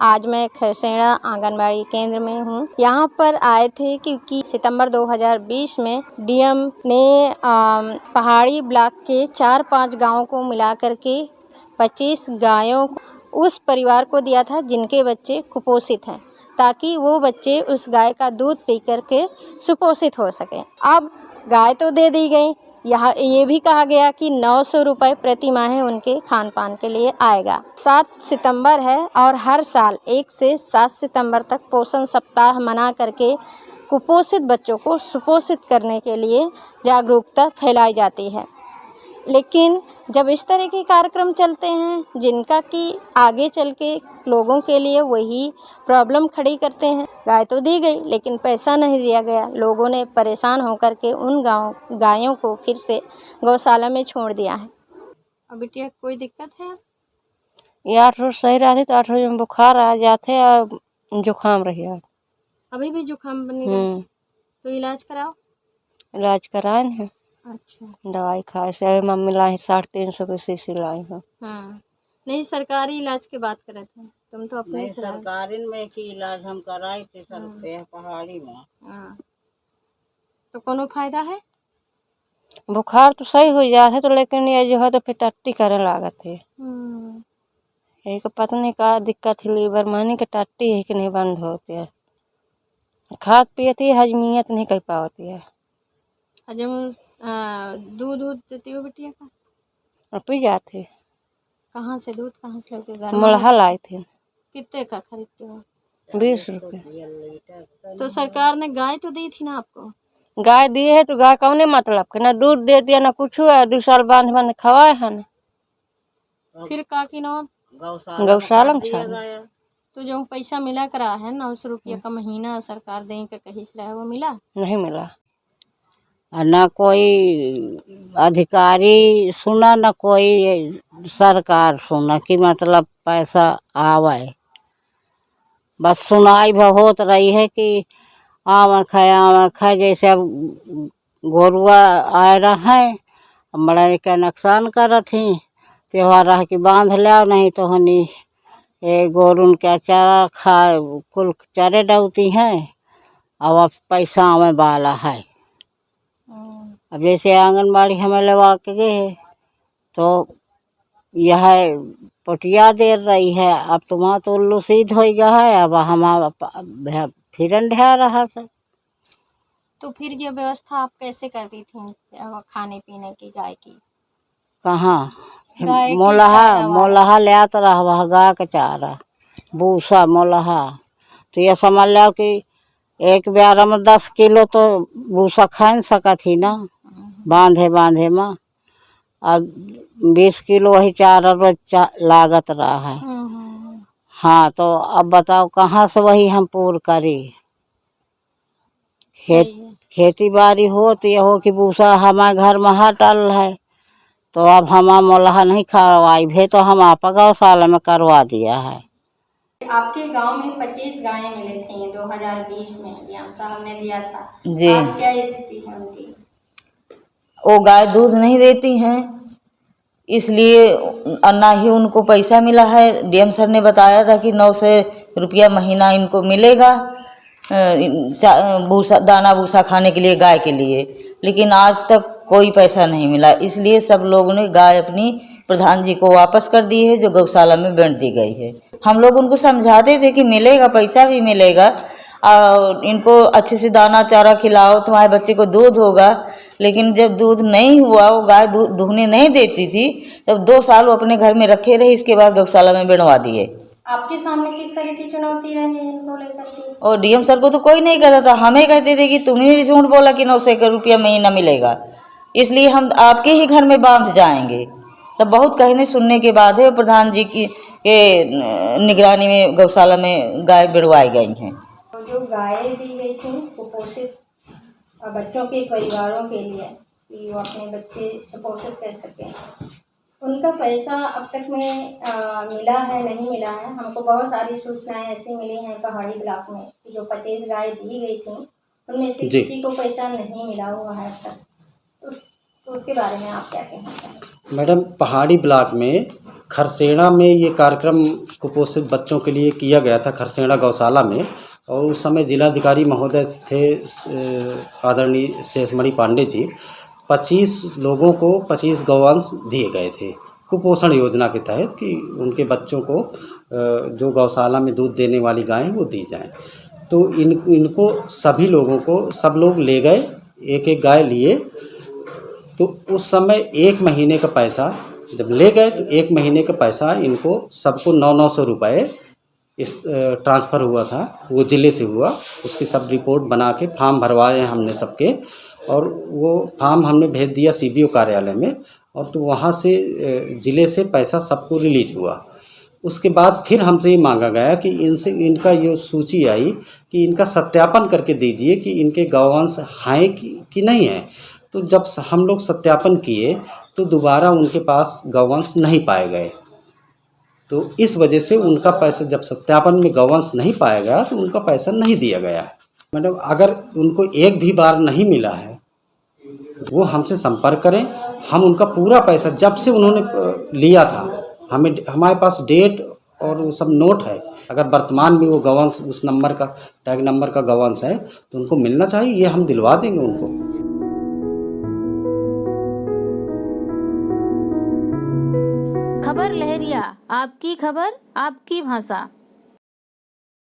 आज मैं खरसेड़ा आंगनबाड़ी केंद्र में हूँ। यहाँ पर आए थे क्योंकि सितंबर 2020 में डीएम ने पहाड़ी ब्लॉक के 4-5 गाँवों को मिला करके 25 गायों उस परिवार को दिया था जिनके बच्चे कुपोषित हैं, ताकि वो बच्चे उस गाय का दूध पी करके सुपोषित हो सकें। अब गाय तो दे दी गई, यहाँ ये भी कहा गया कि 900 रुपये प्रति माह उनके खान पान के लिए आएगा। 7 सितंबर है और हर साल 1 से 7 सितंबर तक पोषण सप्ताह मना करके कुपोषित बच्चों को सुपोषित करने के लिए जागरूकता फैलाई जाती है। लेकिन जब इस तरह के कार्यक्रम चलते हैं जिनका कि आगे चल के लोगों के लिए वही प्रॉब्लम खड़ी करते हैं, गाय तो दी गई लेकिन पैसा नहीं दिया गया, लोगों ने परेशान होकर के उन गायों को फिर से गौशाला में छोड़ दिया है। अब बिटिया कोई दिक्कत है? ये 8 रोज सही रहती तो 8 रोज में बुखार आ जाते और जुकाम रही। अभी भी जुकाम बनी रहती, तो इलाज कराओ। इलाज कराए हैं। अच्छा, दवाई खाए से मम्मी लाई 350 की शीशी लाई हूँ। हाँ, नहीं सरकारी इलाज की बात कर रहे थे तुम तो अपने सरकारी में की इलाज हम कराए थे सर पे पहाड़ी में। हाँ, तो कोनो फायदा है? बुखार तो सही हो जाते तो, लेकिन ये जो है तो फिर टट्टी करे लागत है। एक पता नहीं का दिक्कत है, लीवर मानी के टट्टी है कि नहीं बंद होती है, खाद पियती है हजमियत नहीं कर पाती है। हजम दूध देती हो बिटिया का? और पी जाते। कहाँ से दूध कहाँ से लेके घर? मोलहा लाए थे। कितने का खरीदते हो? 20 रुपये। तो सरकार ने गाय तो दी थी ना आपको? गाय दिए है तो गाय कौने मतलब के ना दूध दे दिया ना कुछ है, 2 साल बांध खवाए है ना। फिर का कि ना गौशाला में छा तो जो पैसा मिला करा है 900 रुपया का महीना सरकार दें के कहीं से रहा वो मिला नहीं मिला। ना कोई अधिकारी सुना ना कोई सरकार सुना कि मतलब पैसा आवे, बस सुनाई बहुत रही है कि आवा खाए जैसे अब गोरुआ आए रहा है बड़ा का नुकसान करत ही त्योहार रह कि बांध लिया नहीं तो हनी गोरुन का चारा खा कुल चारे डलती हैं। अब पैसा आवे वाला है। अब जैसे आंगनबाड़ी हमें लगा के गए तो यह पटिया दे रही है, अब तुम्हारा तो उल्लू सीध हो गया है, अब हम फिर ढह रहा था। तो फिर ये व्यवस्था आप कैसे करती थी खाने पीने की गाय की? कहाँ मोलहा ले आता रहा गाय का चारा भूसा मोलहा, तो ये समझ लो कि एक ब्यारा में 10 किलो तो भूसा खा नहीं सका थी ना बांधे में, और 20 किलो वही चारा रोज लागत रहा है। हाँ, तो अब बताओ कहाँ से वही हम पूर्ण करी? खेती बाड़ी हो तो ये हो कि भूसा हमारे घर में हटल है, तो अब हम मोलहा नहीं खवाई भे तो हम आप गौशाला में करवा दिया है। आपके गांव में 25 गायें मिली थी 2020 में, डीएम साहब ने दिया था जी। आज क्या स्थिति है उनकी? वो गाय दूध नहीं देती हैं, इसलिए ना ही उनको पैसा मिला है। डीएम सर ने बताया था कि 900 रुपया महीना इनको मिलेगा भूसा दाना भूसा खाने के लिए गाय के लिए, लेकिन आज तक कोई पैसा नहीं मिला। इसलिए सब लोगों ने गाय अपनी प्रधान जी को वापस कर दी है जो गौशाला में बांट दी गई है। हम लोग उनको समझाते थे कि मिलेगा, पैसा भी मिलेगा और इनको अच्छे से दाना चारा खिलाओ, तुम्हारे बच्चे को दूध होगा। लेकिन जब दूध नहीं हुआ, वो गाय दूध दुहने नहीं देती थी, तब 2 साल वो अपने घर में रखे रहे। इसके बाद गौशाला में बनवा दिए। आपके सामने किस तरह की चुनौती रही इनको लेकर के? और डीएम सर को तो कोई नहीं कहता था, हमें कहते थे कि तुमने झूठ बोला कि 900 रुपया महीना मिलेगा, इसलिए हम आपके ही घर में बांध जाएंगे। तब बहुत कहने सुनने के बाद है प्रधान जी की निगरानी में गौशाला में गाय बिड़वाई गई हैं। जो गायें दी गई थी कुपोषित बच्चों के परिवारों के लिए कि वो अपने बच्चे सुपोषित कर सकें, उनका पैसा अब तक में मिला है नहीं मिला है? हमको बहुत सारी सूचनाएं ऐसी मिली हैं पहाड़ी ब्लॉक में कि जो 25 गाय दी गई थी उनमें से किसी को पैसा नहीं मिला हुआ है अब तक। उसके बारे में आप क्या कहना चाहेंगे? मैडम, पहाड़ी ब्लॉक में खरसेड़ा में ये कार्यक्रम कुपोषित बच्चों के लिए किया गया था, खरसेड़ा गौशाला में। और उस समय जिलाधिकारी महोदय थे आदरणीय शेषमणि पांडे जी। 25 लोगों को 25 गौवंश दिए गए थे कुपोषण योजना के तहत कि उनके बच्चों को जो गौशाला में दूध देने वाली गायें वो दी जाएं। तो इनको सभी लोगों को सब लोग ले गए, एक एक गाय लिए। तो उस समय 1 महीने का पैसा जब ले गए तो 1 महीने का पैसा इनको सबको 900 रुपये इस ट्रांसफ़र हुआ था, वो ज़िले से हुआ। उसकी सब रिपोर्ट बना के फॉर्म भरवाए हमने सबके, और वो फॉर्म हमने भेज दिया CBO कार्यालय में, और तो वहाँ से ज़िले से पैसा सबको रिलीज हुआ। उसके बाद फिर हमसे ये मांगा गया कि इनसे इनका ये सूची आई कि इनका सत्यापन करके दीजिए कि इनके गौवंश हैं कि नहीं हैं। तो जब हम लोग सत्यापन किए तो दोबारा उनके पास गौवंश नहीं पाए गए। तो इस वजह से उनका पैसा, जब सत्यापन में गौवंश नहीं पाया गया तो उनका पैसा नहीं दिया गया। मतलब अगर उनको एक भी बार नहीं मिला है वो हमसे संपर्क करें, हम उनका पूरा पैसा जब से उन्होंने लिया था, हमारे पास डेट और वो सब नोट है। अगर वर्तमान में वो गौवंश उस नंबर का, टैग नंबर का गौवंश है तो उनको मिलना चाहिए, ये हम दिलवा देंगे उनको। खबर लहरिया, आपकी खबर आपकी भाषा।